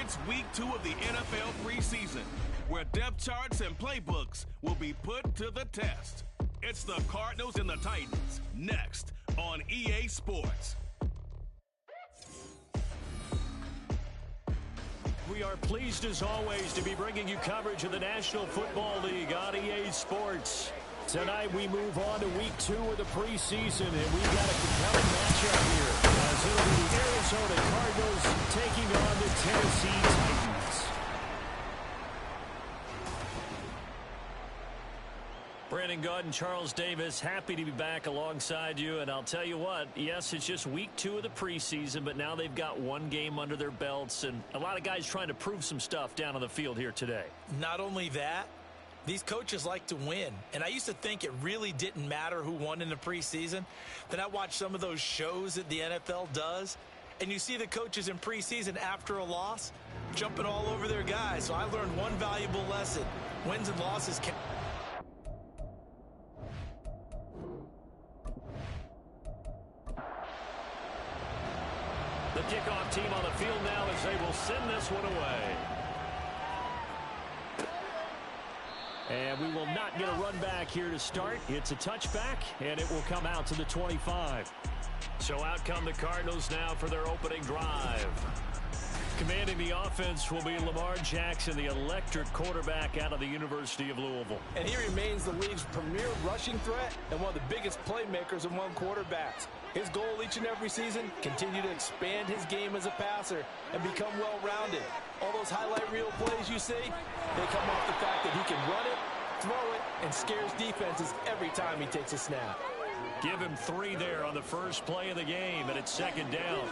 It's week 2 of the NFL preseason, where depth charts and playbooks will be put to the test. It's the Cardinals and the Titans, next on EA Sports. We are pleased as always to be bringing you coverage of the National Football League on EA Sports. Tonight we move on to week 2 of the preseason, and we've got a compelling matchup here as it'll be the Arizona Cardinals taking on the Tennessee Titans. Brandon Gaudin, Charles Davis, happy to be back alongside you. And I'll tell you what, yes, it's just week 2 of the preseason, but now they've got one game under their belts, and a lot of guys trying to prove some stuff down on the field here today. Not only that, these coaches like to win. And I used to think it really didn't matter who won in the preseason. Then I watched some of those shows that the NFL does, and you see the coaches in preseason after a loss jumping all over their guys. So I learned one valuable lesson. Wins and losses can... The kickoff team on the field now as they will send this one away. And we will not get a run back here to start. It's a touchback, and it will come out to the 25. So out come the Cardinals now for their opening drive. Commanding the offense will be Lamar Jackson, the electric quarterback out of the University of Louisville. And he remains the league's premier rushing threat and one of the biggest playmakers among quarterbacks. His goal each and every season, continue to expand his game as a passer and become well-rounded. All those highlight reel plays you see, they come off the fact that he can run it, throw it, and scares defenses every time he takes a snap. Give him 3 there on the first play of the game, and it's second down.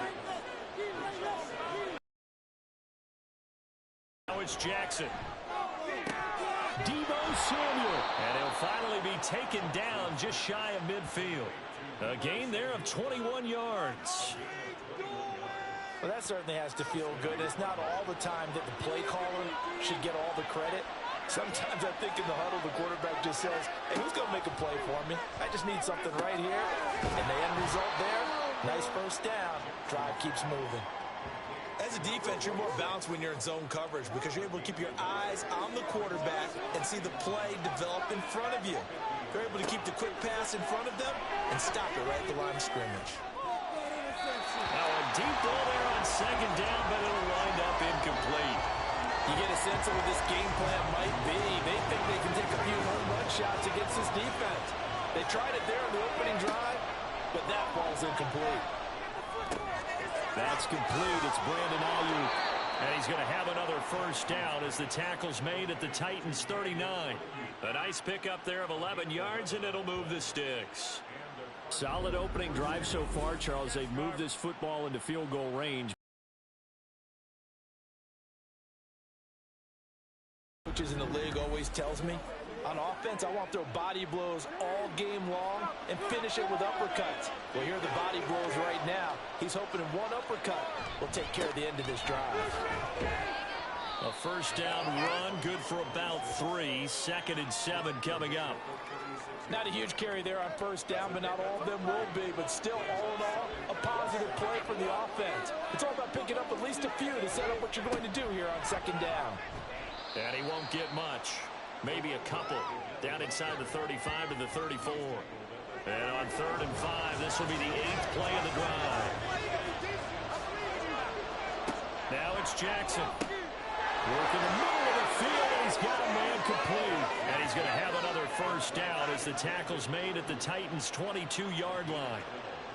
Now it's Jackson. Deebo Samuel. And he'll finally be taken down just shy of midfield. A gain there of 21 yards. Well, that certainly has to feel good. It's not all the time that the play caller should get all the credit. Sometimes I think in the huddle, the quarterback just says, hey, who's going to make a play for me? I just need something right here. And the end result there, nice first down. Drive keeps moving. As a defense, you're more balanced when you're in zone coverage because you're able to keep your eyes on the quarterback and see the play develop in front of you. You're able to keep the quick pass in front of them and stop it right at the line of scrimmage. Now a deep ball there on second down, but it'll wind up incomplete. You get a sense of what this game plan might be. They think they can take a few home run shots against this defense. They tried it there on the opening drive, but that ball's incomplete. That's complete. It's Brandon Ayuk. And he's going to have another first down as the tackle's made at the Titans' 39. A nice pickup there of 11 yards, and it'll move the sticks. Solid opening drive so far, Charles. They've moved this football into field goal range. Coaches in the league always tells me, on offense, I want to throw body blows all game long and finish it with uppercuts. Well, here are the body blows right now. He's hoping in one uppercut will take care of the end of this drive. A first down run, good for about 3. 2nd and 7 coming up. Not a huge carry there on first down, but not all of them will be. But still, all in all, a positive play for the offense. It's all about picking up at least a few to set up what you're going to do here on second down. And he won't get much. Maybe a couple. Down inside the 35 to the 34. And on 3rd and 5, this will be the 8th play of the drive. Now it's Jackson. Working the middle of the field, and he's got a man complete. And he's going to have another first down as the tackle's made at the Titans' 22-yard line.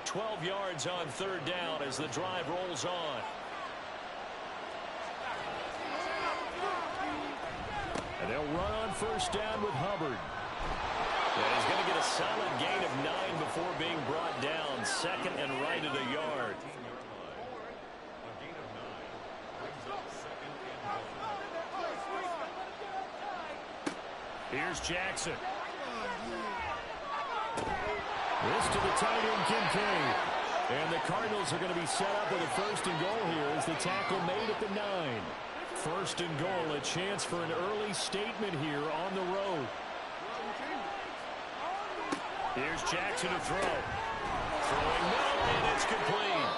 12 yards on 3rd down as the drive rolls on. And they'll run on first down with Hubbard. And he's going to get a solid gain of 9 before being brought down. 2nd and right at a yard. Here's Jackson. This to the tight end, Kincaid. And the Cardinals are going to be set up with a 1st and goal here as the tackle made at the 9. 1st and goal, a chance for an early statement here on the road. Here's Jackson to throw. Throwing no, and it's complete.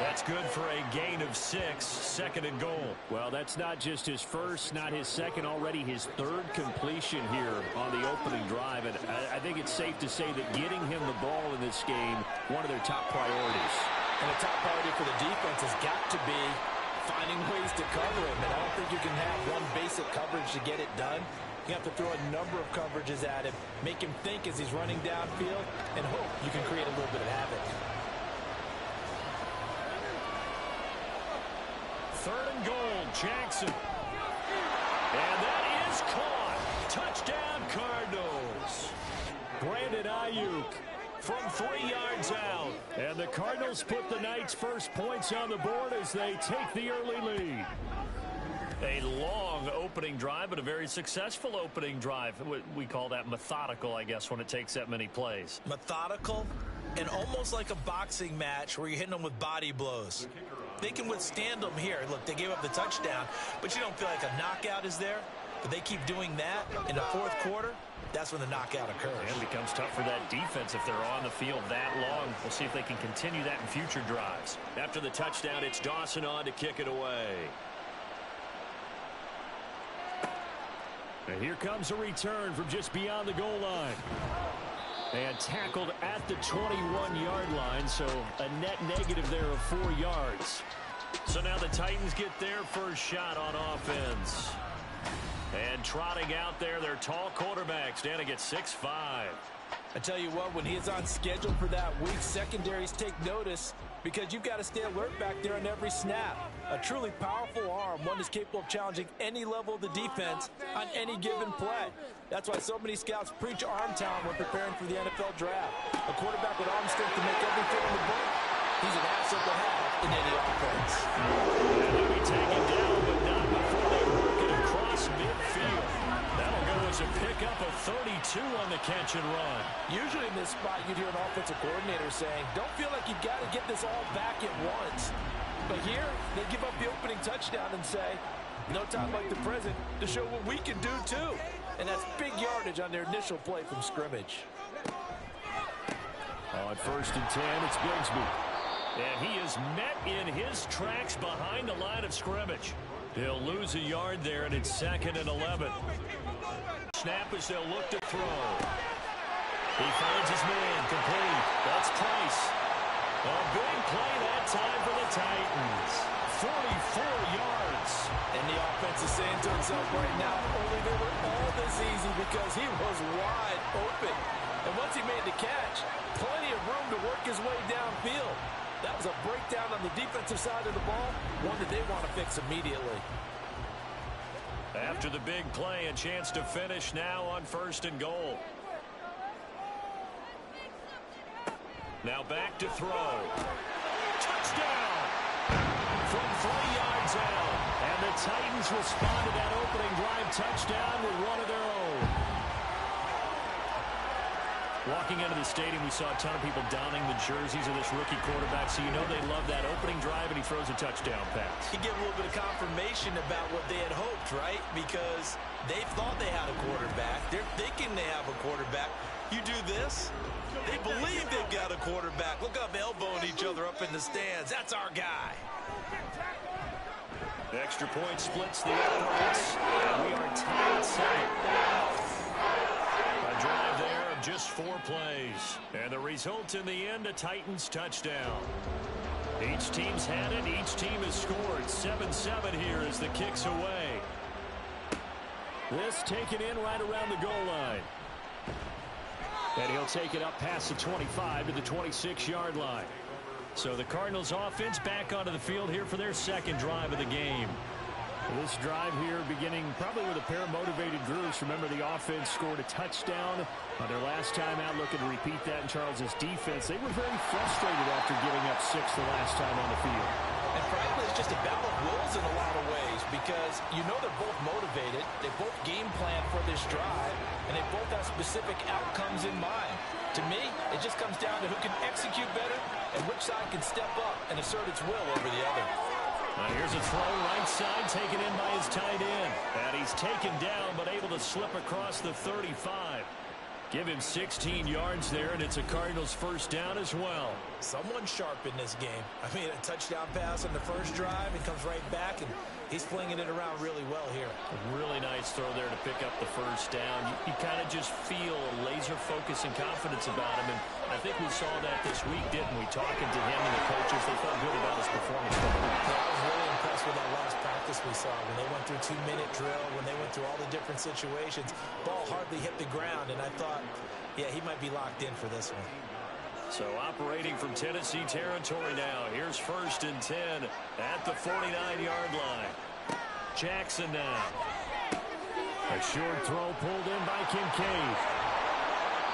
That's good for a gain of 6, 2nd and goal. Well, that's not just his first, not his second, already his 3rd completion here on the opening drive. And I think it's safe to say that getting him the ball in this game, one of their top priorities. And the top priority for the defense has got to be finding ways to cover him. And I don't think you can have one basic coverage to get it done. You have to throw a number of coverages at him, make him think as he's running downfield, and hope you can create a little bit of havoc. 3rd and goal, Jackson. And that is caught. Touchdown, Cardinals. Brandon Ayuk from 3 yards out. And the Cardinals put the Knights' first points on the board as they take the early lead. A long opening drive, but a very successful opening drive. We call that methodical, I guess, when it takes that many plays. Methodical and almost like a boxing match where you're hitting them with body blows. They can withstand them here. Look, they gave up the touchdown, but you don't feel like a knockout is there. But they keep doing that in the 4th quarter. That's when the knockout occurs. And it becomes tough for that defense if they're on the field that long. We'll see if they can continue that in future drives. After the touchdown, it's Dawson on to kick it away. And here comes a return from just beyond the goal line. And tackled at the 21-yard line, so a net negative there of 4 yards. So now the Titans get their first shot on offense. And trotting out there, their tall quarterback standing at 6'5". I tell you what, when he is on schedule for that week, secondaries take notice because you've got to stay alert back there on every snap. A truly powerful arm, one that's capable of challenging any level of the defense on any given play. That's why so many scouts preach arm talent when preparing for the NFL draft. A quarterback with arm strength to make everything in the book, he's an asset to have in any offense. And he'll be taken down, but not before they work it across midfield. That'll go as a pickup of 32 on the catch and run. Usually in this spot, you'd hear an offensive coordinator saying, don't feel like you've got to get this all back at once. But here, they give up the opening touchdown and say, no time like the present to show what we can do too. And that's big yardage on their initial play from scrimmage. On 1st and 10, it's Bigsby. And he is met in his tracks behind the line of scrimmage. He'll lose a yard there, and it's 2nd and 11. Snap as they'll look to throw. He finds his man, complete. That's Price. A big play that time for the Titans. 44 yards. And the offense is saying to himself right now, only they were all this easy because he was wide open. And once he made the catch, plenty of room to work his way downfield. That was a breakdown on the defensive side of the ball, one that they want to fix immediately. After the big play, a chance to finish now on 1st and goal. Now back to throw. Touchdown! From 3 yards out. And the Titans respond to that opening drive touchdown with one of their own. Walking into the stadium, we saw a ton of people donning the jerseys of this rookie quarterback, so you know they love that opening drive, and he throws a touchdown pass. You get a little bit of confirmation about what they had hoped, right? Because they thought they had a quarterback. They're thinking they have a quarterback. You do this, they believe they've got a quarterback. Look up, elbowing each other up in the stands. That's our guy. The extra point splits the uprights, and we are tied at 7. A drive there of just 4 plays. And the result in the end, a Titans touchdown. Each team's had it. Each team has scored. 7-7 here as the kick's away. This taken in right around the goal line. And he'll take it up past the 25 to the 26-yard line. So the Cardinals offense back onto the field here for their 2nd drive of the game. This drive here beginning probably with a pair of motivated groups. Remember, the offense scored a touchdown on their last time out. Looking to repeat that in Charles's defense. They were very frustrated after giving up 6 the last time on the field. And frankly, it's just a battle of wills in a lot of ways because you know they're both motivated. They both game plan for this drive, and they both have specific outcomes in mind. To me, it just comes down to who can execute better and which side can step up and assert its will over the other. Now here's a throw right side taken in by his tight end. And he's taken down but able to slip across the 35. Give him 16 yards there, and it's a Cardinals first down as well. Someone sharp in this game. I mean, a touchdown pass on the first drive, and comes right back, and he's flinging it around really well here. A really nice throw there to pick up the first down. You kind of just feel a laser focus and confidence about him, and I think we saw that this week, didn't we? Talking to him and the coaches, they felt good about his performance. Yeah, I was really impressed with that last practice we saw when they went through 2-minute drill, when they went through all the different situations. Ball hardly hit the ground, and I thought, yeah, he might be locked in for this one. So operating from Tennessee territory now. Here's 1st and 10 at the 49-yard line. Jackson now. A short throw pulled in by Kincaid.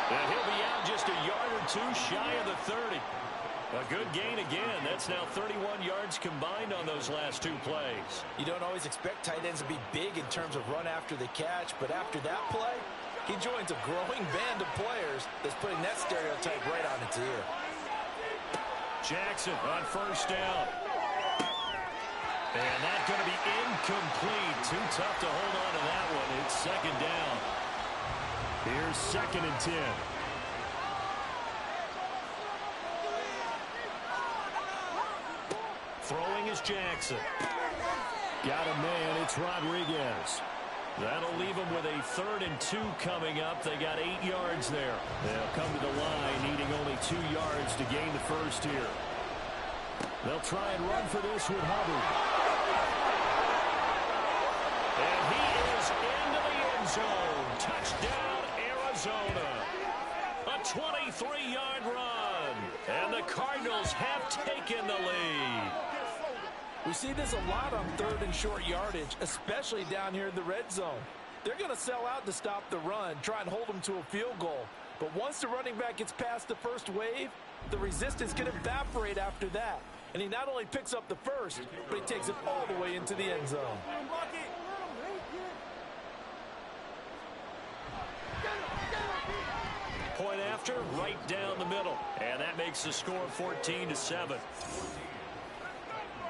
And he'll be out just a yard or two shy of the 30. A good gain again. That's now 31 yards combined on those last 2 plays. You don't always expect tight ends to be big in terms of run after the catch, but after that play, he joins a growing band of players that's putting that stereotype right on its ear. Jackson on 1st down. And that's going to be incomplete. Too tough to hold on to that one. It's 2nd down. Here's 2nd and 10. Throwing is Jackson. Got a man. It's Rodriguez. That'll leave them with a 3rd and 2 coming up. They got 8 yards there. They'll come to the line needing only 2 yards to gain the first here. They'll try and run for this with Hubbard. And he is into the end zone. Touchdown, Arizona. A 23-yard run. And the Cardinals have taken the lead. We see this a lot on 3rd and short yardage, especially down here in the red zone. They're going to sell out to stop the run, try and hold them to a field goal. But once the running back gets past the first wave, the resistance can evaporate after that. And he not only picks up the first, but he takes it all the way into the end zone. Point after, right down the middle. And that makes the score 14-7.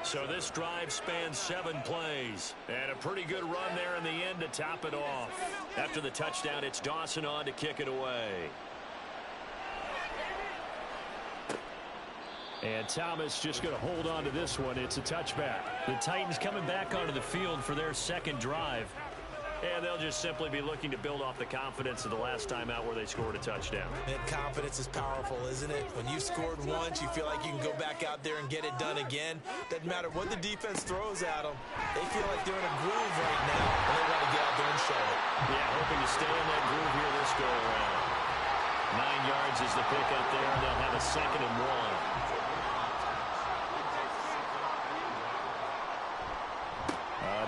So this drive spans 7 plays. And a pretty good run there in the end to top it off. After the touchdown, it's Dawson on to kick it away. And Thomas just going to hold on to this one. It's a touchback. The Titans coming back onto the field for their 2nd drive. And they'll just simply be looking to build off the confidence of the last time out where they scored a touchdown. And confidence is powerful, isn't it? When you've scored once, you feel like you can go back out there and get it done again. Doesn't matter what the defense throws at them. They feel like they're in a groove right now, and they want to get out there and show it. Yeah, hoping to stay in that groove here this go-around. 9 yards is the pickup there, and they'll have a 2nd and 1.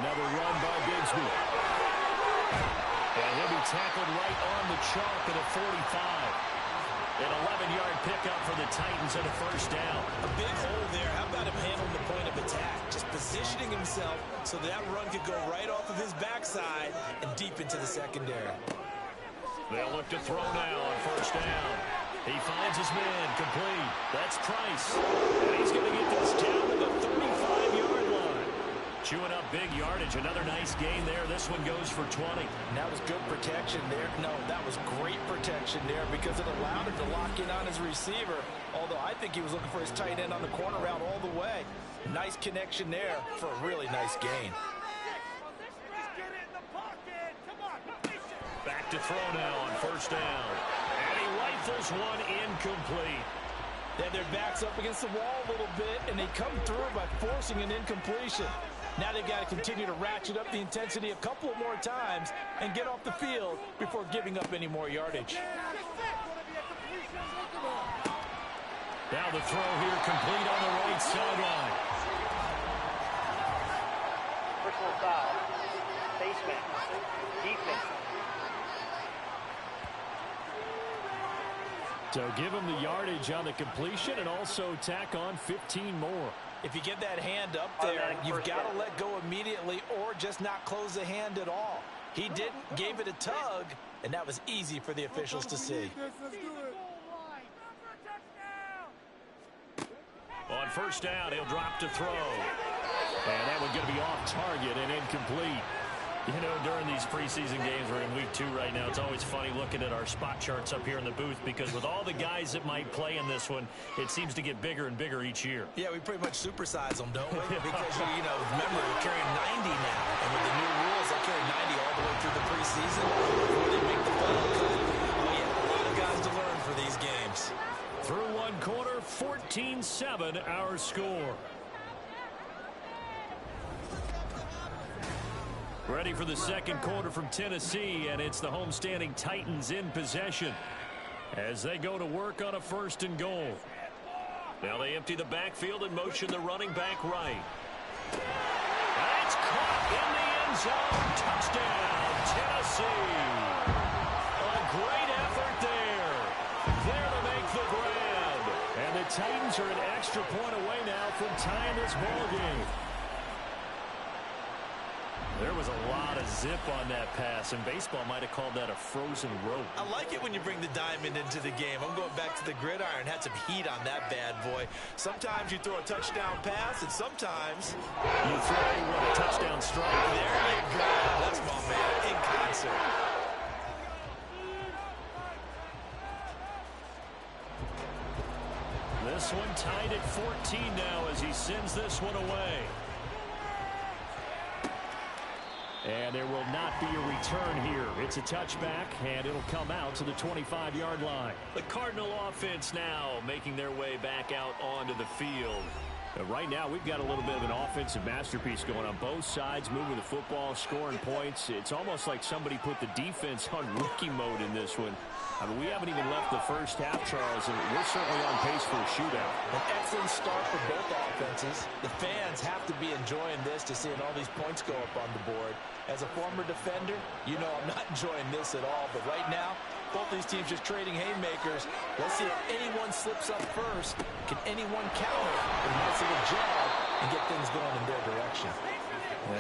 Another run by Bigsby. And he'll be tackled right on the chalk at a 45. An 11-yard pickup for the Titans at a 1st down. A big hole there. How about him handling the point of attack? Just positioning himself so that run could go right off of his backside and deep into the secondary. They'll look to throw now on 1st down. He finds his man complete. That's Price. And he's going to get this down to the 35-yard line. Chewing up big yardage. Another nice gain there. This one goes for 20. And that was good protection there. No, that was great protection there because it allowed him to lock in on his receiver. Although I think he was looking for his tight end on the corner route all the way. Nice connection there for a really nice gain. Back to throw now on 1st down. And he rifles one incomplete. Yeah, their back's up against the wall a little bit, and they come through by forcing an incompletion. Now they've got to continue to ratchet up the intensity a couple more times and get off the field before giving up any more yardage. Now the throw here complete on the right sideline. Personal foul. Face mask. Defense. So give him the yardage on the completion and also tack on 15 more. If you get that hand up there, you've got to let go immediately or just not close the hand at all. He didn't, gave it a tug, and that was easy for the officials to see. On 1st down, he'll drop to throw. And that one's going to be off target and incomplete. You know, during these preseason games, we're in week 2 right now, it's always funny looking at our spot charts up here in the booth because with all the guys that might play in this one, it seems to get bigger and bigger each year. Yeah, we pretty much supersize them, don't we? Because, you know, remember, we're carrying 90 now. And with the new rules, they carry 90 all the way through the preseason before they make the final cut. Oh, yeah, a lot of guys to learn for these games. Through one quarter, 14-7 our score. Ready for the second quarter from Tennessee, and it's the homestanding Titans in possession as they go to work on a 1st and goal. Now they empty the backfield and motion the running back right. That's caught in the end zone. Touchdown, Tennessee. A great effort there. There to make the grab. And the Titans are an extra point away now from tying this ball game. There was a lot of zip on that pass, and baseball might have called that a frozen rope. I like it when you bring the diamond into the game. I'm going back to the gridiron. Had some heat on that bad boy. Sometimes you throw a touchdown pass, and sometimes you throw a touchdown strike. There you go. That's my man in concert. This one tied at 14 now as he sends this one away. And there will not be a return here. It's a touchback, and it'll come out to the 25-yard line. The Cardinal offense now making their way back out onto the field. Right now, we've got a little bit of an offensive masterpiece going on both sides, moving the football, scoring points. It's almost like somebody put the defense on rookie mode in this one. I mean, we haven't even left the first half, Charles, and we're certainly on pace for a shootout. An excellent start for both offenses. The fans have to be enjoying this to seeing all these points go up on the board. As a former defender, you know I'm not enjoying this at all, but right now, both these teams just trading haymakers. Let's see if anyone slips up first. Can anyone counter a nice little jab and get things going in their direction?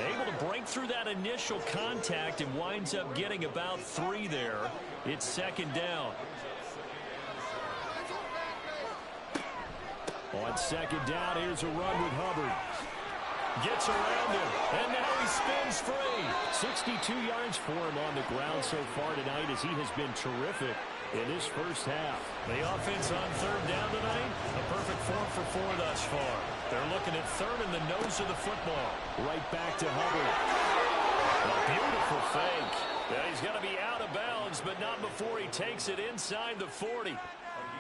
Able to break through that initial contact and winds up getting about 3 there. It's 2nd down. On 2nd down, here's a run with Hubbard. Gets around him, and now he spins free. 62 yards for him on the ground so far tonight as he has been terrific in this first half. The offense on 3rd down tonight, a perfect 4 for 4 thus far. They're looking at 3rd in the nose of the football. Right back to Hubbard. A beautiful fake. Yeah, he's going to be out of bounds, but not before he takes it inside the 40.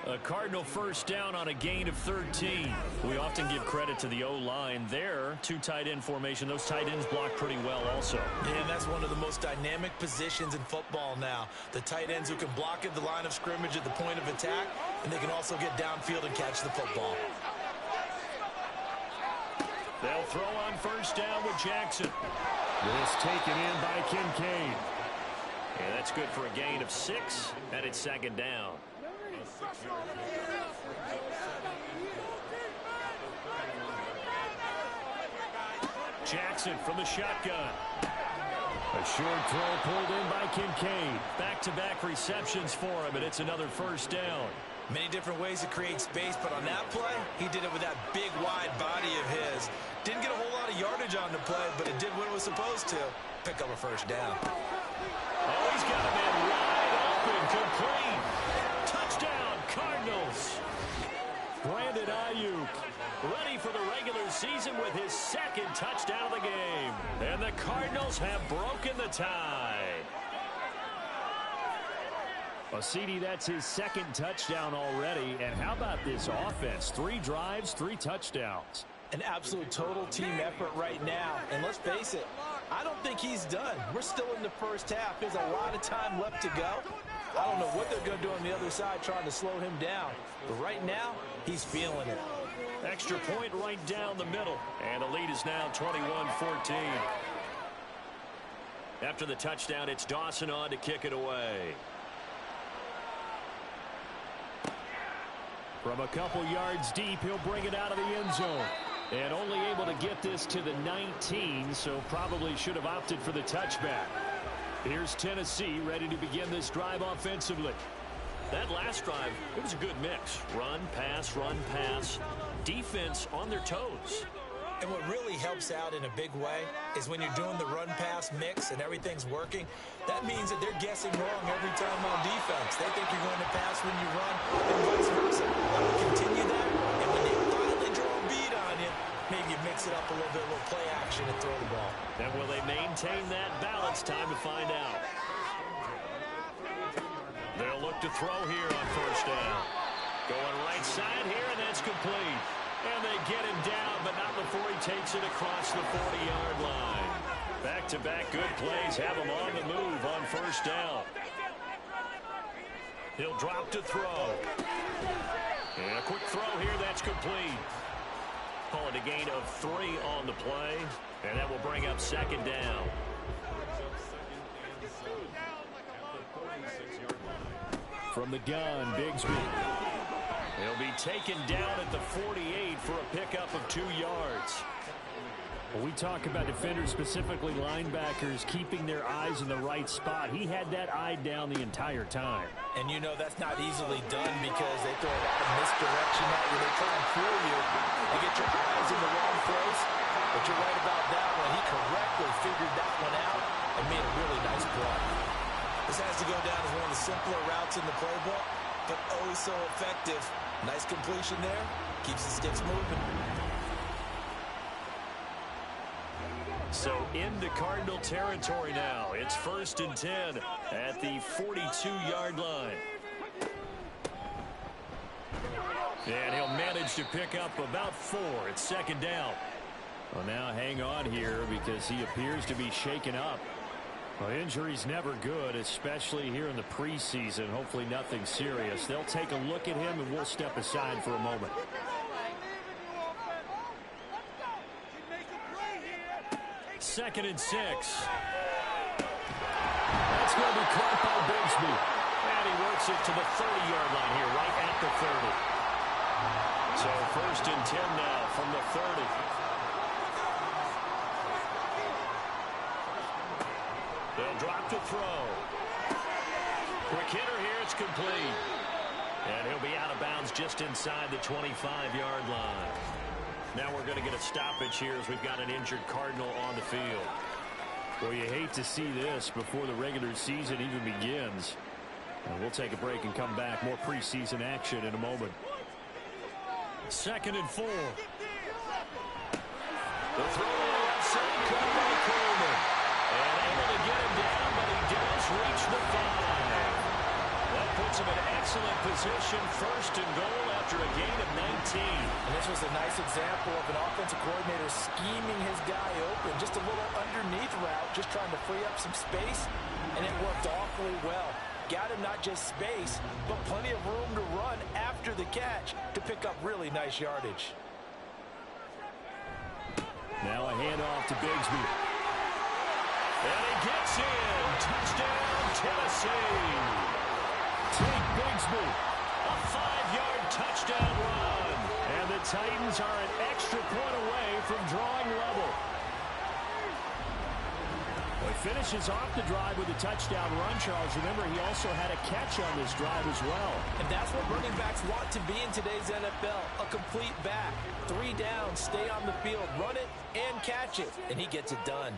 A Cardinal 1st down on a gain of 13. We often give credit to the O-line there. 2 tight end formation. Those tight ends block pretty well also. Yeah, and that's one of the most dynamic positions in football now. The tight ends who can block at the line of scrimmage at the point of attack, and they can also get downfield and catch the football. They'll throw on 1st down with Jackson. This taken in by Kincaid. And that's good for a gain of 6, and it's 2nd down. Jackson from the shotgun. A short throw pulled in by Kincaid. Back-to-back receptions for him, and it's another 1st down. Many different ways to create space, but on that play, he did it with that big, wide body of his. Didn't get a whole lot of yardage on the play, but it did what it was supposed to. Pick up a 1st down. Oh, he's got a man wide open, complete. Touchdown, Cardinals. Brandon Ayuk ready for the regular season with his 2nd touchdown of the game. And the Cardinals have broken the tie. Well, CD, that's his 2nd touchdown already. And how about this offense? 3 drives, 3 touchdowns. An absolute total team effort right now. And let's face it, I don't think he's done. We're still in the first half. There's a lot of time left to go. I don't know what they're going to do on the other side trying to slow him down. But right now, he's feeling it. Extra point right down the middle. And the lead is now 21-14. After the touchdown, it's Dawson on to kick it away. From a couple yards deep, he'll bring it out of the end zone. And only able to get this to the 19, so probably should have opted for the touchback. Here's Tennessee ready to begin this drive offensively. That last drive, it was a good mix. Run, pass, defense on their toes. And what really helps out in a big way is when you're doing the run-pass mix and everything's working, that means that they're guessing wrong every time on defense. They think you're going to pass when you run and vice versa. I would continue that, and when they finally draw a beat on you, maybe you mix it up a little bit, a little play action and throw the ball. And will they maintain that balance? Time to find out. They'll look to throw here on first down. Going right side here, and that's complete. And they get him down, but not before he takes it across the 40-yard line. Back-to-back good plays have him on the move on first down. He'll drop to throw. And a quick throw here, that's complete. Call it a gain of 3 on the play, and that will bring up second down. From the gun, Bigsby. He'll be taken down at the 48 for a pickup of 2 yards. When we talk about defenders, specifically linebackers, keeping their eyes in the right spot. He had that eye down the entire time. And you know that's not easily done because they throw a lot of misdirection at you. They try and fool you and get your eyes in the wrong place. But you're right about that one. He correctly figured that one out and made a really nice play. This has to go down as one of the simpler routes in the playbook, but oh so effective. Nice completion there. Keeps the sticks moving. So into Cardinal territory now. It's 1st and 10 at the 42-yard line. And he'll manage to pick up about 4. It's second down. Well, now hang on here because he appears to be shaken up. Well, injury's never good, especially here in the preseason. Hopefully nothing serious. They'll take a look at him, and we'll step aside for a moment. Second and 6. That's going to be caught by Bigsby. And he works it to the 30-yard line here, right at the 30. So 1st and 10 now from the 30. They'll drop to throw. Quick hitter here, it's complete. And he'll be out of bounds just inside the 25-yard line. Now we're going to get a stoppage here as we've got an injured Cardinal on the field. Well, you hate to see this before the regular season even begins. And we'll take a break and come back. More preseason action in a moment. 2nd and 4. The throw on the left side, caught by Coleman. And able to get him down, but he does reach the 5. That puts him in excellent position, 1st and goal after a gain of 19. And this was a nice example of an offensive coordinator scheming his guy open. Just a little underneath route, just trying to free up some space, and it worked awfully well. Got him not just space, but plenty of room to run after the catch to pick up really nice yardage. Now a handoff to Bigsby. And he gets in. Touchdown, Tennessee. Take Bigsby. A 5-yard touchdown run. And the Titans are an extra point away from drawing level. Well, he finishes off the drive with a touchdown run, Charles. Remember, he also had a catch on this drive as well. And that's what running backs want to be in today's NFL, a complete back. 3 down, stay on the field, run it, and catch it. And he gets it done.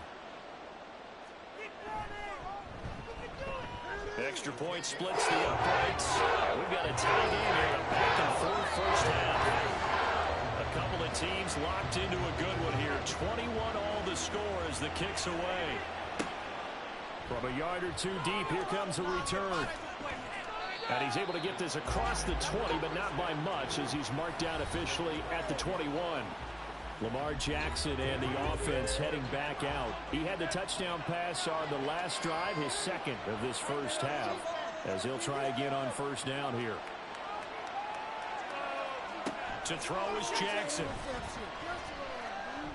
Extra point splits the uprights. We've got a tie game here, a back-and-forth first half. A couple of teams locked into a good one here. 21 all the score as the kick's away. From a yard or 2 deep, here comes a return. And he's able to get this across the 20, but not by much, as he's marked down officially at the 21. Lamar Jackson and the offense heading back out. He had the touchdown pass on the last drive, his second of this first half, as he'll try again on first down here. To throw is Jackson.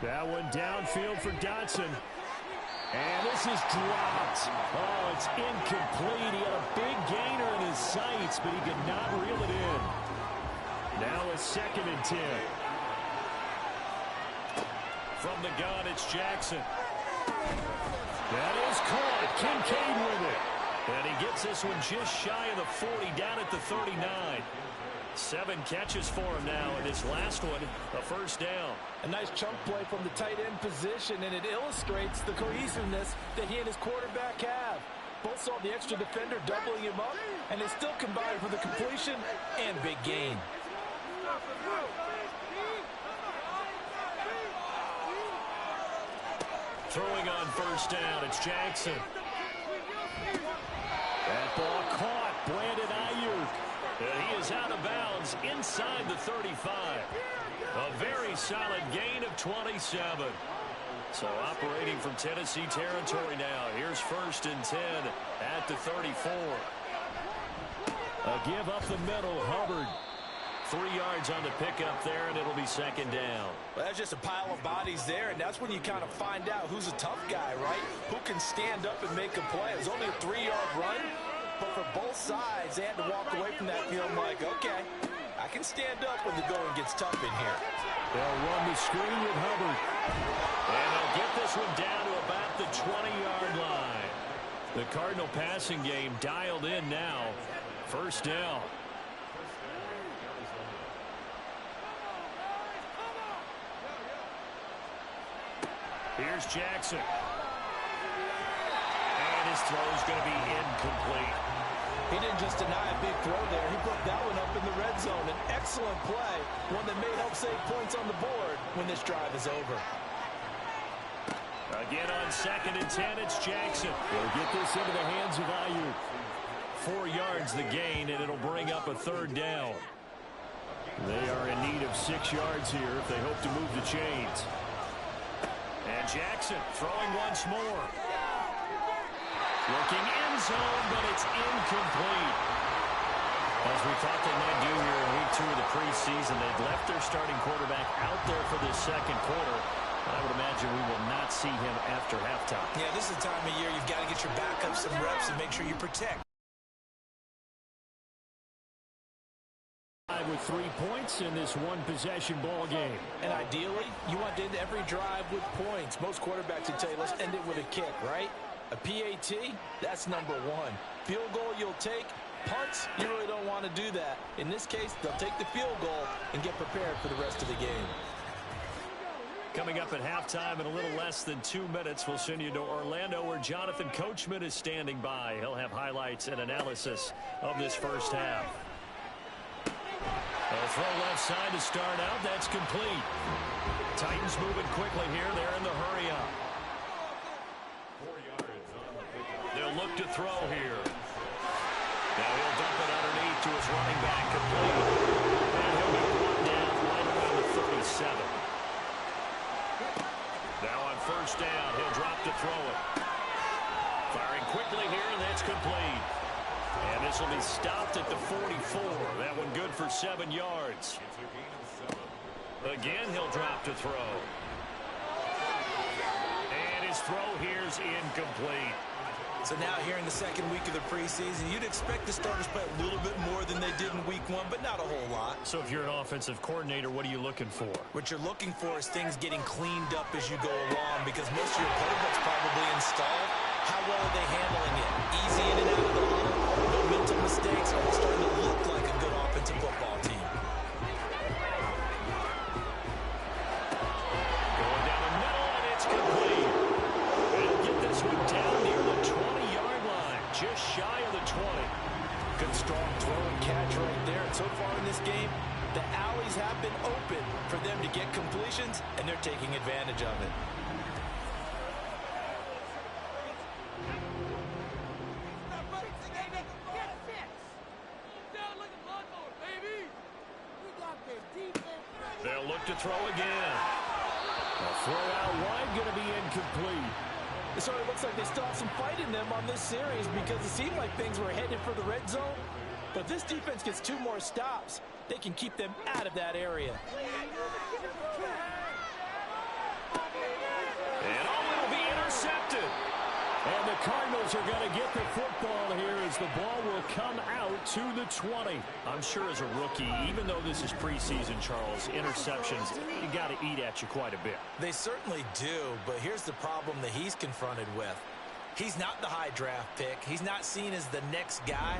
That one downfield for Dotson. And this is dropped. Oh, it's incomplete. He had a big gainer in his sights, but he could not reel it in. Now a 2nd and 10. From the gun, it's Jackson. That is caught. Kincaid with it. And he gets this one just shy of the 40, down at the 39. 7 catches for him now, and his last one, a first down. A nice chunk play from the tight end position, and it illustrates the cohesiveness that he and his quarterback have. Both saw the extra defender doubling him up, and they still combined for the completion and big gain. Throwing on first down, it's Jackson. That ball caught, Brandon Ayuk. And he is out of bounds inside the 35. A very solid gain of 27. So operating from Tennessee territory now. Here's 1st and 10 at the 34. A give up the middle, Hubbard. 3 yards on the pickup there, and it'll be 2nd down. Well, that's just a pile of bodies there, and that's when you kind of find out who's a tough guy, right? Who can stand up and make a play. It was only a 3-yard run, but for both sides, they had to walk away from that field like, okay, I can stand up when the going gets tough in here. They'll run the screen with Hubbard. And they'll get this one down to about the 20-yard line. The Cardinal passing game dialed in now. 1st down. Here's Jackson. And his throw is going to be incomplete. He didn't just deny a big throw there. He put that one up in the red zone. An excellent play, one that may help save points on the board when this drive is over. Again on 2nd and 10, it's Jackson. They'll get this into the hands of Ayuk. 4 yards the gain, and it'll bring up a 3rd down. They are in need of 6 yards here if they hope to move the chains. And Jackson throwing once more. Looking end zone, but it's incomplete. As we thought they might do here in week 2 of the preseason, they've left their starting quarterback out there for this 2nd quarter. I would imagine we will not see him after halftime. Yeah, this is the time of year you've got to get your backup some reps and make sure you protect. With 3 points in this one-possession ball game. And ideally, you want to end every drive with points. Most quarterbacks would tell you, let's end it with a kick, right? A PAT, that's number 1. Field goal you'll take. Punts, you really don't want to do that. In this case, they'll take the field goal and get prepared for the rest of the game. Coming up at halftime in a little less than 2 minutes, we'll send you to Orlando where Jonathan Coachman is standing by. He'll have highlights and analysis of this first half. They'll throw left side to start out. That's complete. Titans moving quickly here. They're in the hurry up. They'll look to throw here. Now he'll dump it underneath to his running back, complete. And he'll be brought down right around the 37. Now on 1st down, he'll drop to throw it. Firing quickly here, and that's complete. And this will be stopped at the 44. That one good for 7 yards. Again, he'll drop to throw. And his throw here's incomplete. So now here in the 2nd week of the preseason, you'd expect the starters to play a little bit more than they did in week 1, but not a whole lot. So if you're an offensive coordinator, what are you looking for? What you're looking for is things getting cleaned up as you go along, because most of your playbook's probably installed. How well are they handling it? Easy in and out of the huddle, no mental mistakes, all starting to look like a good offensive football team. Going down the middle, and it's complete. They'll get this one down near the 20-yard line, just shy of the 20. Good strong throw and catch right there. And so far in this game, the alleys have been open for them to get completions, and they're taking advantage of it. They'll look to throw again. A throw out wide, going to be incomplete. It sort of looks like they still have some fight in them on this series, because it seemed like things were headed for the red zone. But this defense gets 2 more stops. They can keep them out of that area. And it'll be intercepted. And the Cardinals are going to get the football here as the ball will come out to the 20. I'm sure as a rookie, even though this is preseason, Charles, interceptions, you got to eat at you quite a bit. They certainly do, but here's the problem that he's confronted with. He's not the high draft pick. He's not seen as the next guy.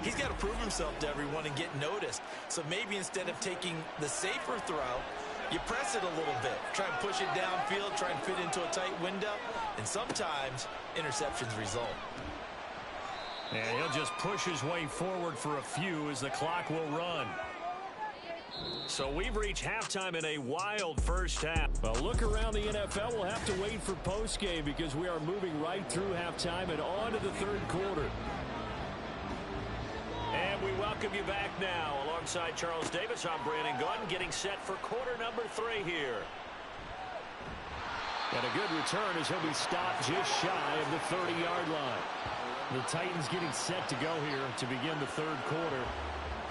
He's got to prove himself to everyone and get noticed. So maybe instead of taking the safer throw, you press it a little bit. Try and push it downfield, try and fit into a tight window. And sometimes interceptions result. And he'll just push his way forward for a few as the clock will run. So we've reached halftime in a wild first half. A look around the NFL. We'll have to wait for postgame because we are moving right through halftime and on to the third quarter. And we welcome you back now. Alongside Charles Davis, I'm Brandon Gunn, getting set for quarter number 3 here. And a good return as he'll be stopped just shy of the 30-yard line. The Titans getting set to go here to begin the third quarter.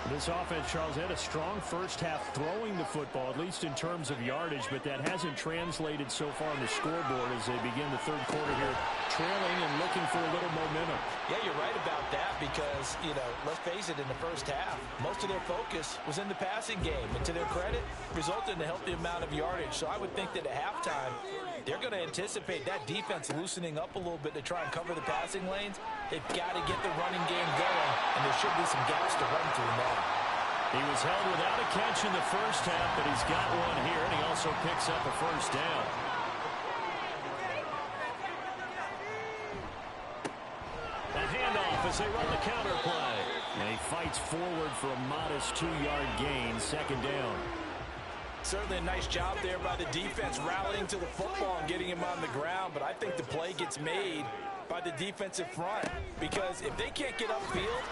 This offense, Charles, had a strong first half throwing the football, at least in terms of yardage, but that hasn't translated so far on the scoreboard as they begin the third quarter here, trailing and looking for a little momentum. Yeah, you're right about that because, let's face it, in the first half, most of their focus was in the passing game. And to their credit, resulted in a healthy amount of yardage. So I would think that at halftime, they're going to anticipate that defense loosening up a little bit to try and cover the passing lanes. They've got to get the running game going, and there should be some gaps to run through now. He was held without a catch in the first half, but he's got one here, and he also picks up a first down. A handoff as they run the counter play. And he fights forward for a modest 2-yard gain, second down. Certainly a nice job there by the defense rallying to the football and getting him on the ground, but I think the play gets made by the defensive front because if they can't get upfield,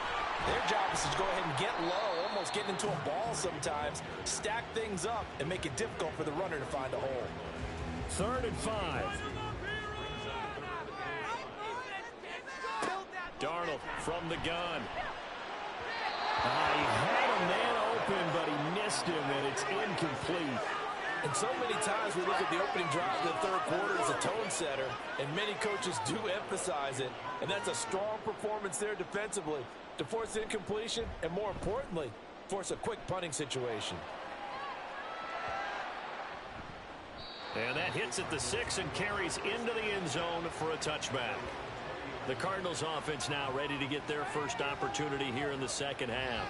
their job is to go ahead and get low, almost get into a ball sometimes, stack things up, and make it difficult for the runner to find a hole. 3rd and 5. Darnold from the gun. He had a man open, but he missed him, and it's incomplete. And so many times we look at the opening drive of the third quarter as a tone setter, and many coaches do emphasize it, and that's a strong performance there defensively to force incompletion and, more importantly, force a quick punting situation. And that hits at the 6 and carries into the end zone for a touchback. The Cardinals offense now ready to get their first opportunity here in the second half.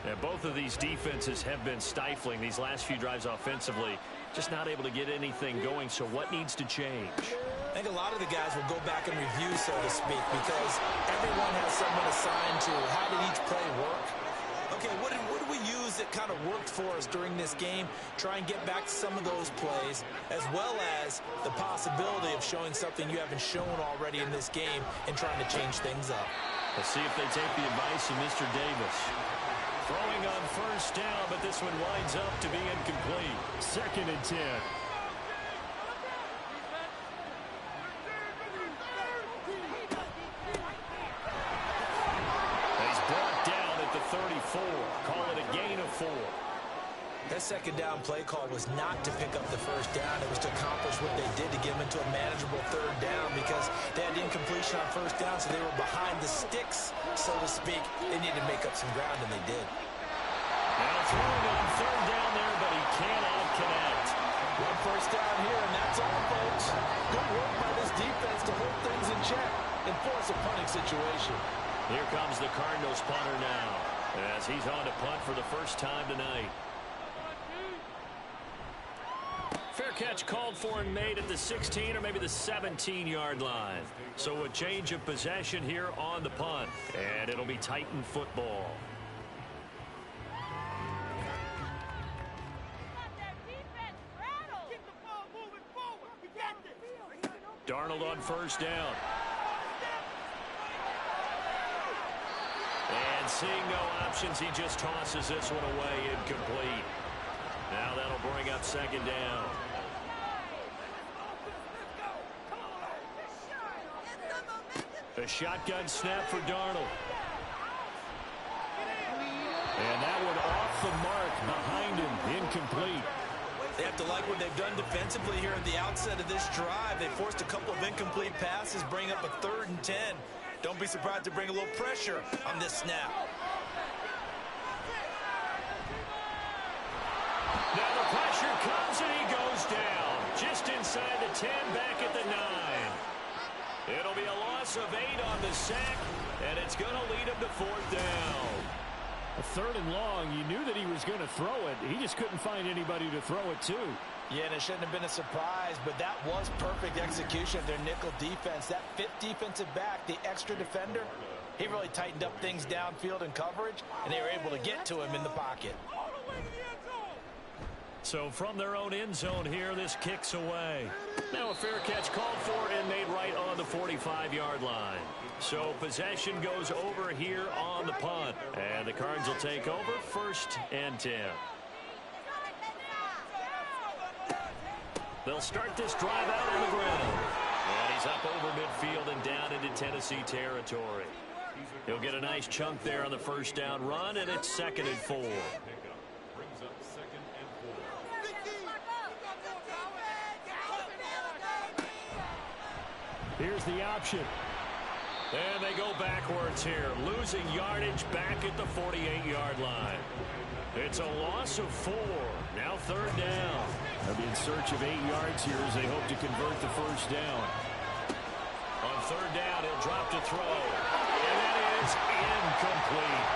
And both of these defenses have been stifling these last few drives offensively. Just not able to get anything going, so what needs to change? I think a lot of the guys will go back and review, so to speak, because everyone has someone assigned to how did each play work. Okay, what did we use that kind of worked for us during this game? Try and get back to some of those plays, as well as the possibility of showing something you haven't shown already in this game and trying to change things up. Let's see if they take the advice of Mr. Davis. Throwing on first down, but this one winds up to be incomplete. 2nd and 10. He's brought down at the 34. Call it a gain of 4. That second down play call was not to pick up the first down. It was to accomplish what they did to get them into a manageable third down because they had incompletion on first down, so they were behind the sticks, so to speak. They needed to make up some ground, and they did. Now throwing on third down there, but he cannot connect. One first down here, and that's all, folks. Good work by this defense to hold things in check and force a punting situation. Here comes the Cardinals punter now as he's on to punt for the first time tonight. Fair catch called for and made at the 16 or maybe the 17-yard line. So a change of possession here on the punt. And it'll be Titan football. Darnold on first down. And seeing no options, he just tosses this one away, incomplete. Now that'll bring up second down. A shotgun snap for Darnold. And that one off the mark behind him, incomplete. They have to like what they've done defensively here at the outset of this drive. They forced a couple of incomplete passes, bring up a 3rd and 10. Don't be surprised to bring a little pressure on this snap. Now the pressure comes and he goes down. Just inside the 10, back at the 9. It'll be a loss of 8 on the sack, and it's going to lead him to 4th down. A 3rd and long, you knew that he was going to throw it. He just couldn't find anybody to throw it to. Yeah, and it shouldn't have been a surprise, but that was perfect execution of their nickel defense. That 5th defensive back, the extra defender, he really tightened up things downfield in coverage, and they were able to get to him in the pocket. So from their own end zone here, this kicks away. Now a fair catch called for and made right on the 45-yard line. So possession goes over here on the punt. And the Cards will take over 1st and 10. They'll start this drive out on the ground. And he's up over midfield and down into Tennessee territory. He'll get a nice chunk there on the 1st down run, and it's 2nd and 4. Here's the option. And they go backwards here, losing yardage back at the 48-yard line. It's a loss of 4. Now 3rd down. They'll be in search of 8 yards here as they hope to convert the 1st down. On 3rd down, he'll drop to throw. And that is incomplete.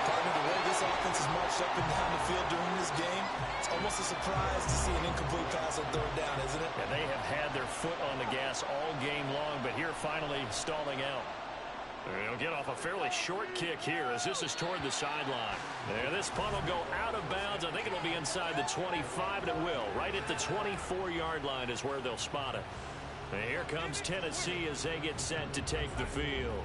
Partner, the way this offense is marched up and down the field during this game, it's almost a surprise to see an incomplete pass on 3rd down, isn't it? Yeah, they have had their foot on the gas all game long, but here finally stalling out. They'll get off a fairly short kick here as this is toward the sideline. And this punt will go out of bounds. I think it'll be inside the 25, and it will. Right at the 24-yard line is where they'll spot it. And here comes Tennessee as they get set to take the field.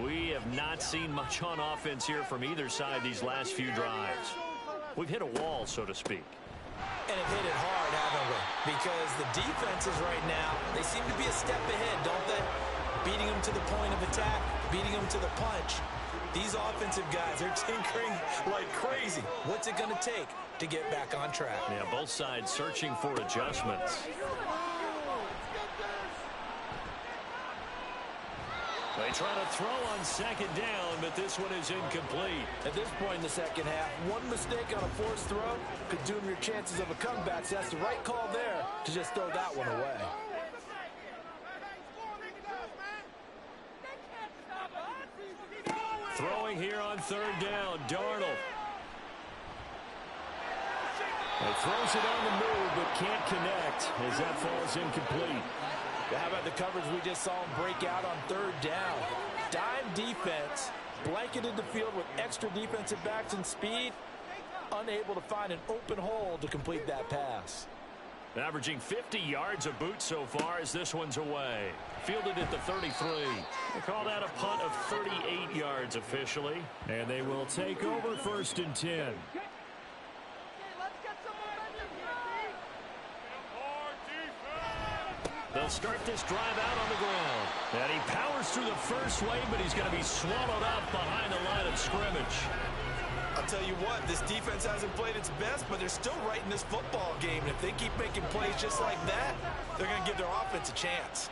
We have not seen much on offense here from either side these last few drives. We've hit a wall, so to speak. And have hit it hard, haven't we? Because the defenses right now, they seem to be a step ahead, don't they? Beating them to the point of attack, beating them to the punch. These offensive guys, they're tinkering like crazy. What's it going to take to get back on track? Yeah, both sides searching for adjustments. They try to throw on 2nd down, but this one is incomplete. At this point in the 2nd half, one mistake on a forced throw could doom your chances of a comeback. So that's the right call there to just throw that one away. Throwing here on 3rd down, Darnold. He throws it on the move, but can't connect as that falls incomplete. How about the coverage we just saw him break out on 3rd down? Dime defense, blanketed the field with extra defensive backs and speed, unable to find an open hole to complete that pass. Averaging 50 yards a boot so far as this one's away. Fielded at the 33. They call that a punt of 38 yards officially. And they will take over 1st and 10. They'll start this drive out on the ground. And he powers through the first wave, but he's going to be swallowed up behind the line of scrimmage. I'll tell you what, this defense hasn't played its best, but they're still right in this football game. And if they keep making plays just like that, they're going to give their offense a chance.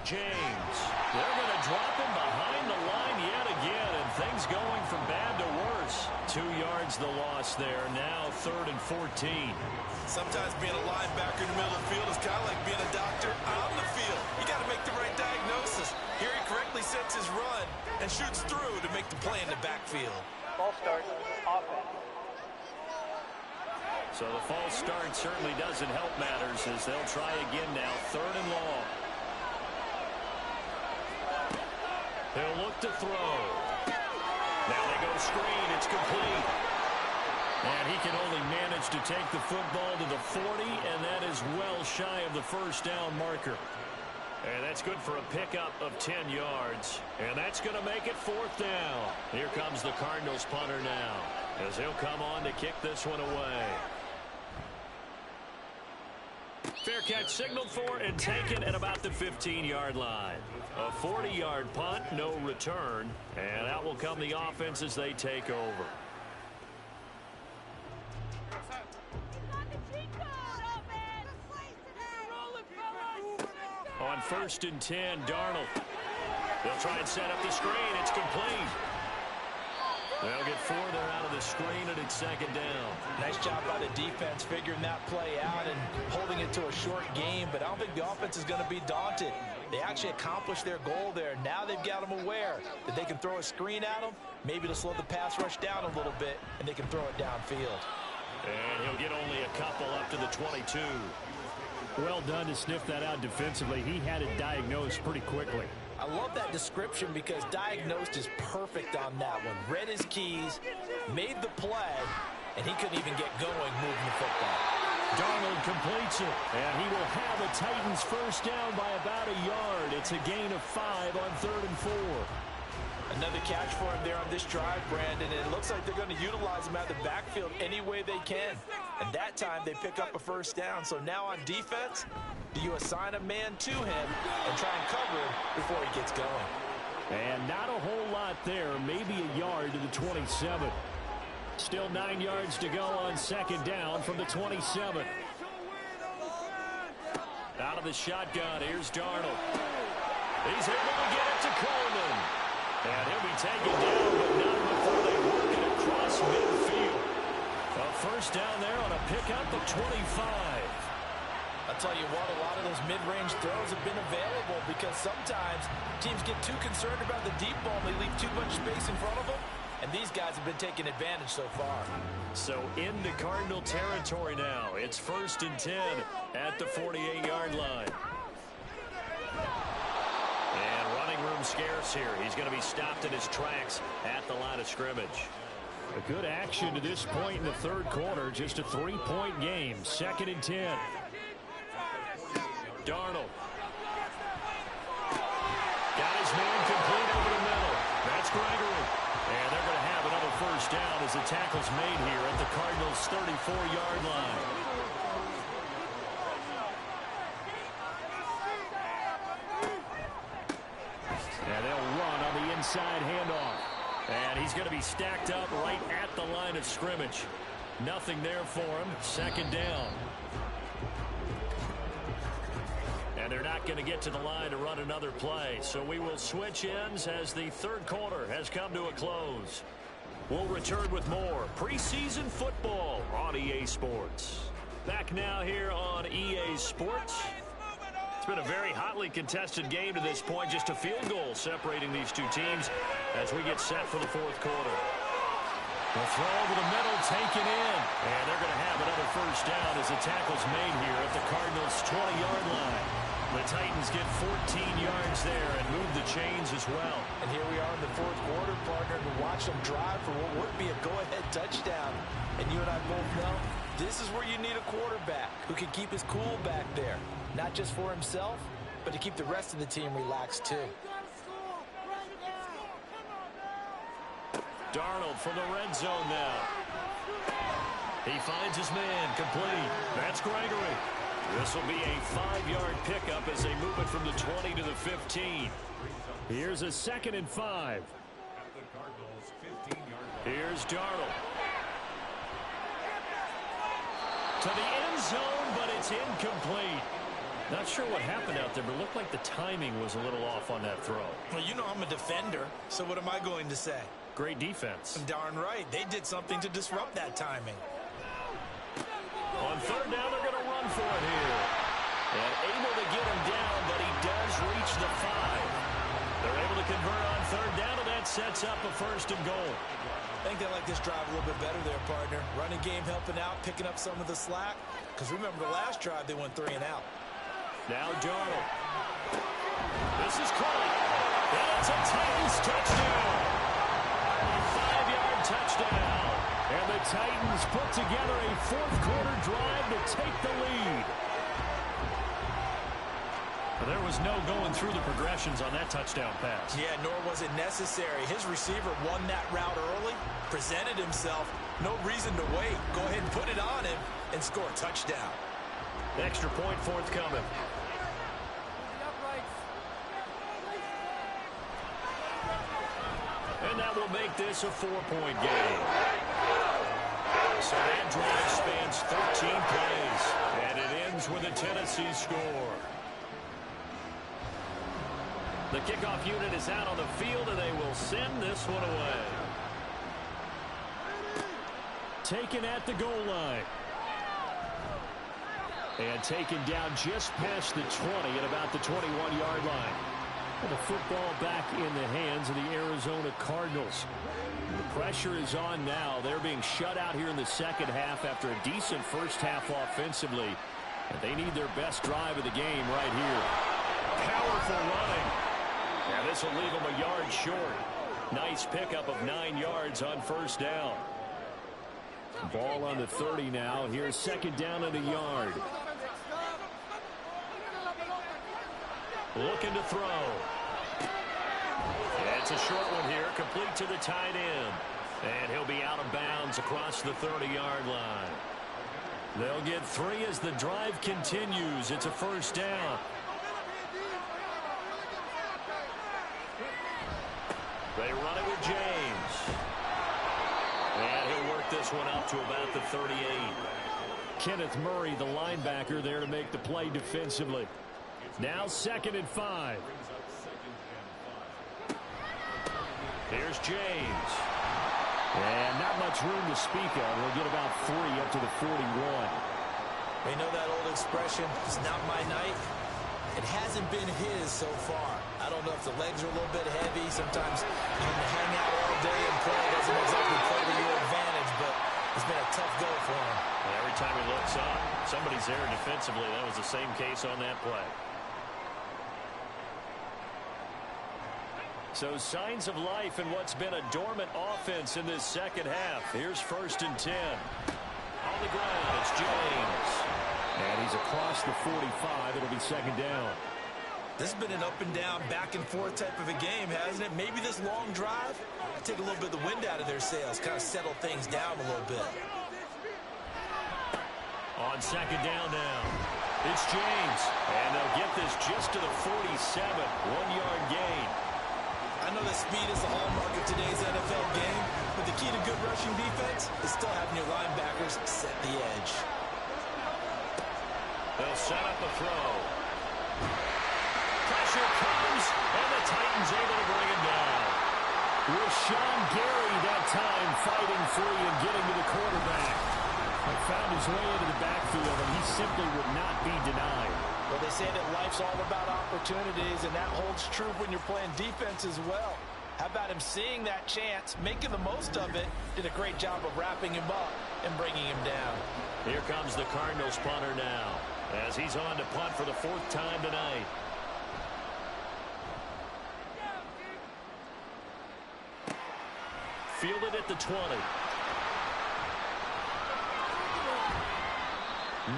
James. They're going to drop him behind the line yet again, and things going from bad to worse. 2 yards the loss there. Now 3rd and 14. Sometimes being a linebacker in the middle of the field is kind of like being a doctor on the field. You got to make the right diagnosis. Here he correctly sets his run and shoots through to make the play in the backfield. Ball start, offense. So the false start certainly doesn't help matters as they'll try again now. 3rd and long. He'll look to throw. Now they go screen. It's complete. And he can only manage to take the football to the 40, and that is well shy of the 1st down marker. And that's good for a pickup of 10 yards. And that's going to make it 4th down. Here comes the Cardinals punter now as he'll come on to kick this one away. Fair catch signaled for and taken at about the 15-yard line. A 40-yard punt, no return. And out will come the offense as they take over. On 1st and 10, Darnold. They'll try and set up the screen. It's complete. They'll get 4 there out of the screen, and it's second down. Nice job by the defense figuring that play out and holding it to a short game, but I don't think the offense is going to be daunted. They actually accomplished their goal there. Now they've got them aware that they can throw a screen at them, maybe to slow the pass rush down a little bit, and they can throw it downfield. And he'll get only a couple up to the 22. Well done to sniff that out defensively. He had it diagnosed pretty quickly. I love that description because diagnosed is perfect on that one. Read his keys, made the play, and he couldn't even get going moving the football. Darnold completes it, and he will have the Titans first down by about a yard. It's a gain of 5 on 3rd and 4. Another catch for him there on this drive, Brandon. And it looks like they're going to utilize him out of the backfield any way they can. And that time they pick up a first down. So now on defense, do you assign a man to him and try and cover him before he gets going? And not a whole lot there, maybe a yard to the 27. Still 9 yards to go on second down from the 27. Out of the shotgun, here's Darnold. He's able to get it to Coleman. And he'll be taken down, but not before they work it across midfield. A first down there on a pickup of 25. I'll tell you what, a lot of those mid-range throws have been available because sometimes teams get too concerned about the deep ball and they leave too much space in front of them. And these guys have been taking advantage so far. So into Cardinal territory now. It's 1st and 10 at the 48-yard line. And running room scarce here. He's going to be stopped in his tracks at the line of scrimmage. A good action to this point in the 3rd quarter. Just a 3-point game. 2nd and 10. Darnold. Got his man complete over the middle. That's Gregory. And they're going to have another first down as the tackle's made here at the Cardinals' 34-yard line. And they'll run on the inside handoff. And he's going to be stacked up right at the line of scrimmage. Nothing there for him. 2nd down. And they're not going to get to the line to run another play. So we will switch ends as the 3rd quarter has come to a close. We'll return with more preseason football on EA Sports. Back now here on EA Sports. It's been a very hotly contested game to this point. Just a field goal separating these two teams as we get set for the 4th quarter. The throw over the middle, taken in. And they're going to have another first down as the tackle's made here at the Cardinals' 20-yard line. The Titans get 14 yards there and move the chains as well. And here we are in the 4th quarter, partner, to watch them drive for what would be a go-ahead touchdown. And you and I both know this is where you need a quarterback who can keep his cool back there. Not just for himself, but to keep the rest of the team relaxed too. Darnold from the red zone now. He finds his man, complete. That's Gregory. This will be a 5-yard pickup as they move it from the 20 to the 15. Here's a 2nd and 5. Here's Darnold. To the end zone, but it's incomplete. Not sure what happened out there, but it looked like the timing was a little off on that throw. Well, you know I'm a defender, so what am I going to say? Great defense. Darn right. They did something to disrupt that timing. On 3rd down, they're going to run for it here. And able to get him down, but he does reach the 5. They're able to convert on 3rd down, and that sets up a 1st and goal. I think they like this drive a little bit better there, partner. Running game helping out, picking up some of the slack. Because remember, the last drive, they went 3 and out. Now Darnold. This is caught. And it's a Titans touchdown. A 5-yard touchdown. And the Titans put together a 4th quarter drive to take the lead. But there was no going through the progressions on that touchdown pass. Yeah, nor was it necessary. His receiver won that route early, presented himself. No reason to wait. Go ahead and put it on him and score a touchdown. Extra point forthcoming. And that will make this a 4-point game. So that drive spans 13 plays, and it ends with a Tennessee score. The kickoff unit is out on the field, and they will send this one away. taken at the goal line. And taken down just past the 20 at about the 21-yard line. And the football back in the hands of the Arizona Cardinals. The pressure is on now. They're being shut out here in the second half after a decent first half offensively. And they need their best drive of the game right here. Powerful running. And this will leave them a yard short. Nice pickup of 9 yards on first down. Ball on the 30 now. Here's second down and a yard. Looking to throw. It's a short one here, complete to the tight end. And he'll be out of bounds across the 30-yard line. They'll get 3 as the drive continues. It's a first down. They run it with James. And he'll work this one up to about the 38. Kenneth Murray, the linebacker, there to make the play defensively. Now 2nd and 5. Here's James. And not much room to speak of. We'll get about 3 up to the 41. We know that old expression, it's not my night. It hasn't been his so far. I don't know if the legs are a little bit heavy. Sometimes you can hang out all day and play. It doesn't exactly play to your advantage, but it's been a tough go for him. And every time he looks up, somebody's there defensively. That was the same case on that play. So signs of life in what's been a dormant offense in this second half. Here's 1st and 10. On the ground, it's James. And he's across the 45. It'll be second down. This has been an up and down, back and forth type of a game, hasn't it? Maybe this long drive take a little bit of the wind out of their sails, kind of settle things down a little bit. On second down now, it's James. And they'll get this just to the 47. 1-yard gain. I know that speed is the hallmark of today's NFL game, but the key to good rushing defense is still having your linebackers set the edge. They'll set up a throw. Pressure comes, and the Titans able to bring him down. Rashawn Gary that time fighting free and getting to the quarterback. He found his way into the backfield, and he simply would not be denied. Well, they say that life's all about opportunities, and that holds true when you're playing defense as well. How about him seeing that chance, making the most of it, did a great job of wrapping him up and bringing him down. Here comes the Cardinals punter now, as he's on to punt for the 4th time tonight. Fielded at the 20.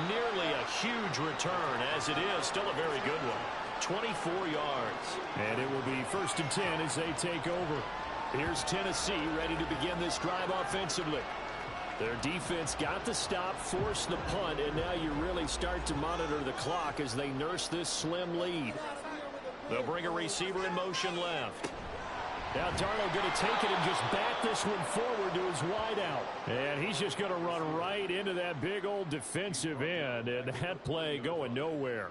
Nearly a huge return, as it is still a very good one. 24 yards. And it will be 1st and 10 as they take over. Here's Tennessee ready to begin this drive offensively. Their defense got the stop, forced the punt, and now you really start to monitor the clock as they nurse this slim lead. They'll bring a receiver in motion left. Now Darnold going to take it and just bat this one forward to his wideout. And he's just going to run right into that big old defensive end, and that play going nowhere.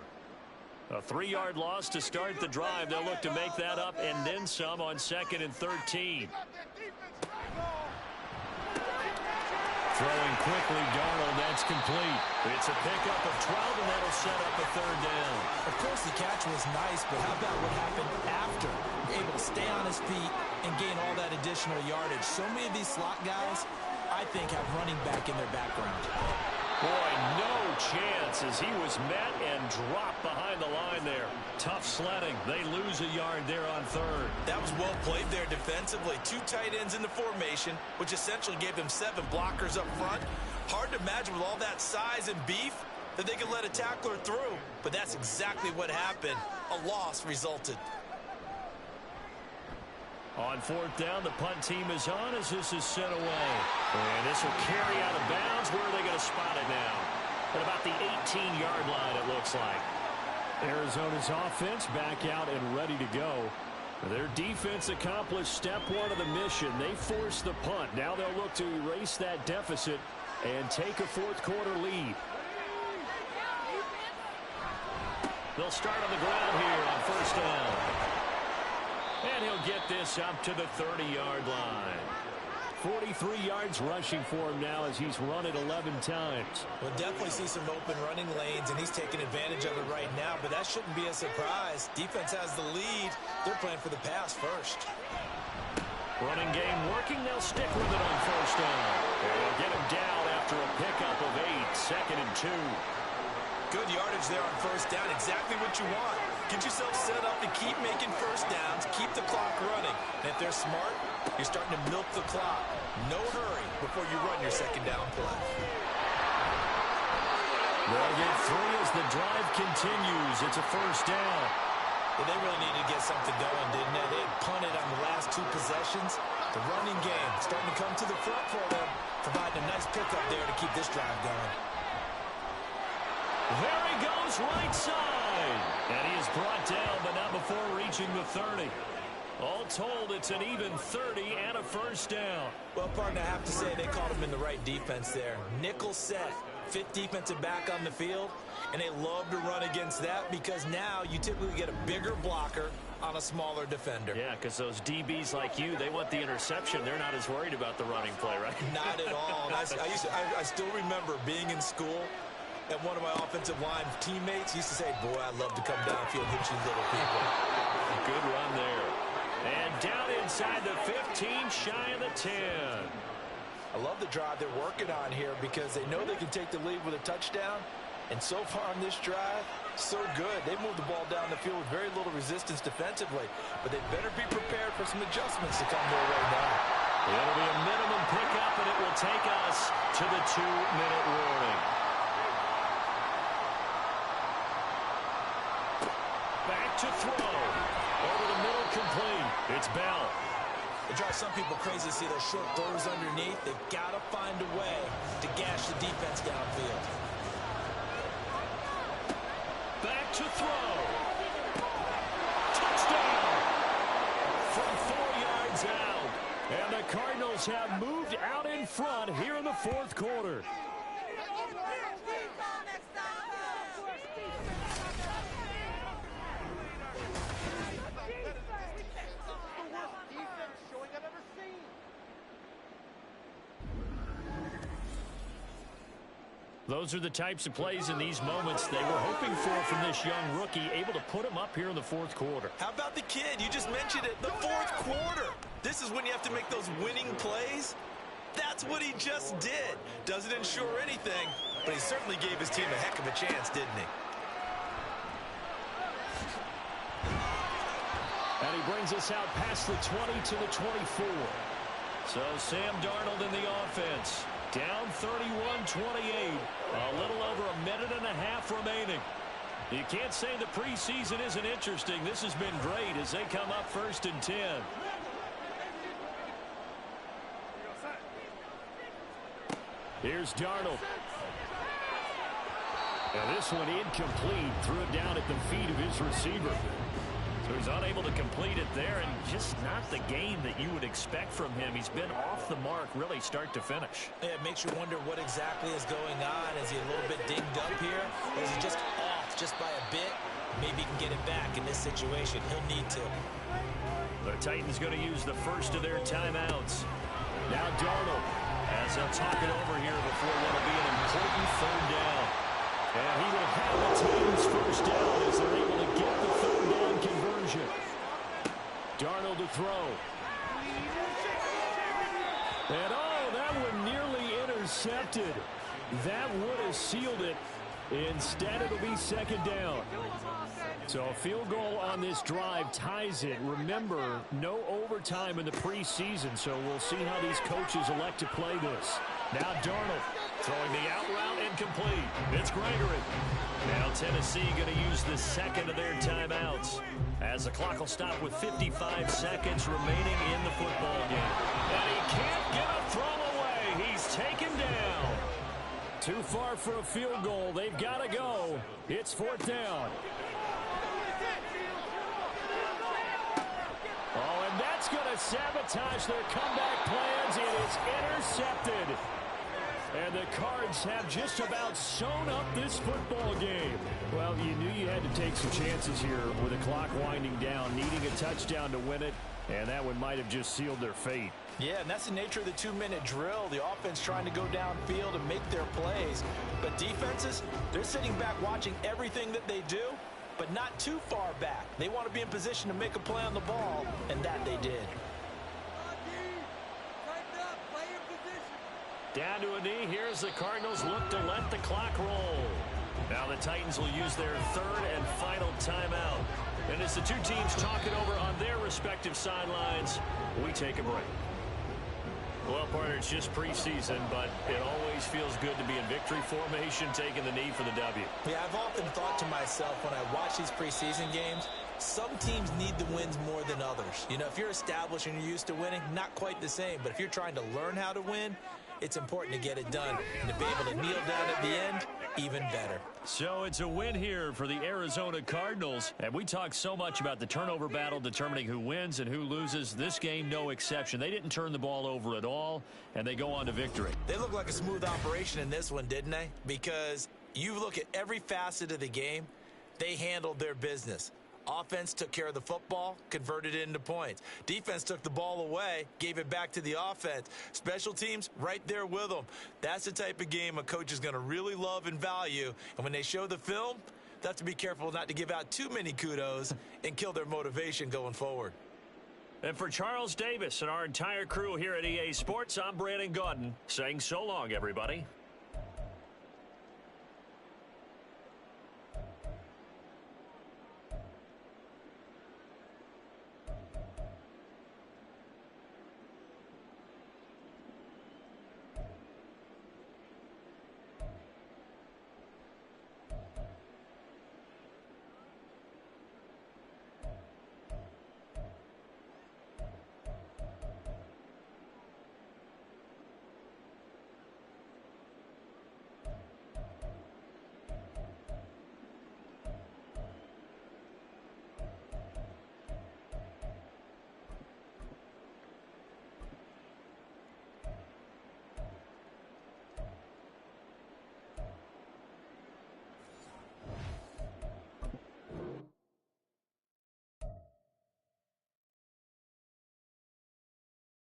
A 3-yard loss to start the drive. They'll look to make that up and then some on 2nd and 13. Throwing quickly, Darnold, that's complete. It's a pickup of 12, and that'll set up a 3rd down. Of course, the catch was nice, but how about what happened after? Able to stay on his feet and gain all that additional yardage. So many of these slot guys, I think, have running back in their background. Boy, no chance as he was met and dropped behind the line there. Tough sledding. They lose a yard there on 3rd. That was well played there defensively. 2 tight ends in the formation, which essentially gave them 7 blockers up front. Hard to imagine with all that size and beef that they could let a tackler through. But that's exactly what happened. A loss resulted. On 4th down, the punt team is on as this is sent away. And this will carry out of bounds. Where are they going to spot it now? At about the 18-yard line, it looks like. Arizona's offense back out and ready to go. Their defense accomplished step 1 of the mission. They forced the punt. Now they'll look to erase that deficit and take a 4th quarter lead. They'll start on the ground here on 1st down. And he'll get this up to the 30-yard line. 43 yards rushing for him now as he's run it 11 times. We'll definitely see some open running lanes, and he's taking advantage of it right now, but that shouldn't be a surprise. Defense has the lead. They're playing for the pass first. Running game working. They'll stick with it on first down. And they'll get him down after a pickup of 8, 2nd and 2. Good yardage there on first down. Exactly what you want. Get yourself set up to keep making first downs, keep the clock running. And if they're smart, you're starting to milk the clock. No hurry before you run your second down play. They'll get 3 as the drive continues. It's a first down. Yeah, they really needed to get something going, didn't they? They had punted on the last 2 possessions. The running game starting to come to the front for them, providing a nice pickup there to keep this drive going. There he goes, right side. And he is brought down, but not before reaching the 30. All told, it's an even 30 and a first down. Well, partner, I have to say they caught him in the right defense there. Nickel set, 5th defensive back on the field, and they love to run against that because now you typically get a bigger blocker on a smaller defender. Yeah, because those DBs like you, they want the interception. They're not as worried about the running play, right? Not at all. And I still remember being in school, and one of my offensive line teammates used to say, boy, I'd love to come downfield and hit you little people. Good run there. And down inside the 15, shy of the 10. I love the drive they're working on here because they know they can take the lead with a touchdown. And so far on this drive, so good. They moved the ball down the field with very little resistance defensively. But they better be prepared for some adjustments to come their way now. It'll be a minimum pickup, and it will take us to the 2-minute warning. Back to throw. Over the middle, complete. It's Bell. It drives some people crazy to see those short throws underneath. They've got to find a way to gash the defense downfield. Back to throw. Touchdown. From 4 yards out. And the Cardinals have moved out in front here in the 4th quarter. Those are the types of plays in these moments they were hoping for from this young rookie, able to put him up here in the 4th quarter. How about the kid? You just mentioned it, the 4th quarter. This is when you have to make those winning plays. That's what he just did. Doesn't ensure anything, but he certainly gave his team a heck of a chance, didn't he? And he brings us out past the 20 to the 24. So Sam Darnold in the offense. Down 31-28. A little over a minute and a half remaining. You can't say the preseason isn't interesting. This has been great as they come up 1st and 10. Here's Darnold. And this one incomplete. Threw it down at the feet of his receiver. So he's unable to complete it there, and just not the game that you would expect from him. He's been off the mark really start to finish. Yeah, it makes you wonder what exactly is going on. Is he a little bit dinged up here? Or is he just off just by a bit? Maybe he can get it back in this situation. He'll need to. The Titans going to use the first of their timeouts. Now Darnold, as they'll talk it over here before what will be an important 3rd down. And he will have the Titans first down as they're able to get the 3rd down conversion. Darnold to throw. And oh, that one nearly intercepted. That would have sealed it. Instead, it'll be 2nd down. So a field goal on this drive ties it. Remember, no overtime in the preseason, so we'll see how these coaches elect to play this. Now Darnold throwing the out route incomplete. It's Gregory. Now Tennessee going to use the 2nd of their timeouts as the clock will stop with 55 seconds remaining in the football game. And he can't get a throw away. He's taken down. Too far for a field goal. They've got to go. It's 4th down. Oh, and that's going to sabotage their comeback plans. It is intercepted. And the Cards have just about sewn up this football game. Well, you knew you had to take some chances here with the clock winding down, needing a touchdown to win it, and that one might have just sealed their fate. Yeah, and that's the nature of the 2-minute drill. The offense trying to go downfield and make their plays. But defenses, they're sitting back watching everything that they do, but not too far back. They want to be in position to make a play on the ball, and that they did. Down to a knee. Here's the Cardinals look to let the clock roll. Now the Titans will use their third and final timeout. And as the two teams talk it over on their respective sidelines, we take a break. Well, partner, it's just preseason, but it always feels good to be in victory formation, taking the knee for the W. Yeah, I've often thought to myself when I watch these preseason games, some teams need the wins more than others. You know, if you're established and you're used to winning, not quite the same. But if you're trying to learn how to win, it's important to get it done. And to be able to kneel down at the end, even better. So it's a win here for the Arizona Cardinals. And we talk so much about the turnover battle determining who wins and who loses. This game, no exception. They didn't turn the ball over at all, and they go on to victory. They look like a smooth operation in this one, didn't they? Because you look at every facet of the game, they handled their business. Offense took care of the football, converted it into points. Defense took the ball away, gave it back to the offense. Special teams, right there with them. That's the type of game a coach is going to really love and value. And when they show the film, they have to be careful not to give out too many kudos and kill their motivation going forward. And for Charles Davis and our entire crew here at EA Sports, I'm Brandon Gaudin saying so long, everybody.